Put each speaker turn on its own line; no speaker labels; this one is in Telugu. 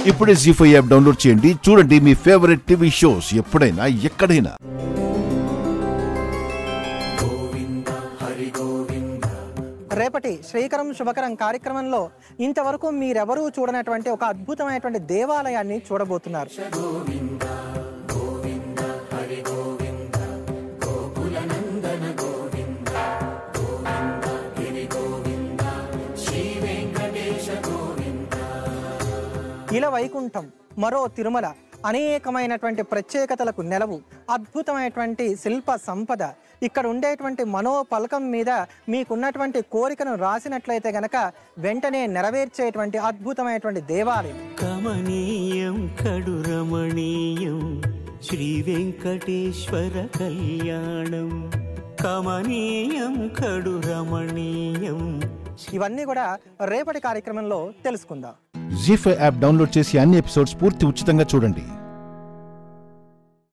ఇప్పుడే జీ5 యాప్ డౌన్లోడ్ చేయండి. చూడండి మీ ఫేవరెట్ టీవీ షోస్ ఎప్పుడైనా ఎక్కడైనా.
రేపటి శ్రీకరం శుభకరం కార్యక్రమంలో ఇంతవరకు మీరెవరూ చూడనటువంటి ఒక అద్భుతమైనటువంటి దేవాలయాన్ని చూడబోతున్నారు. ఇలా వైకుంఠం, మరో తిరుమల, అనేకమైనటువంటి ప్రత్యేకతలకు నెలవు, అద్భుతమైనటువంటి శిల్ప సంపద. ఇక్కడ ఉండేటువంటి మనోపలకం మీద మీకున్నటువంటి కోరికను రాసినట్లయితే గనక వెంటనే నెరవేర్చేటువంటి అద్భుతమైనటువంటి దేవాలయం.
కమనీయం కడు రమణీయం శ్రీ వెంకటేశ్వర కళ్యాణం. కమనీయం కడు రమణీయం.
ఇవన్నీ కూడా రేపటి కార్యక్రమంలో తెలుసుకుందాం.
జీ5 యాప్ డౌన్లోడ్ చేసి అన్ని ఎపిసోడ్స్ పూర్తి ఉచితంగా చూడండి.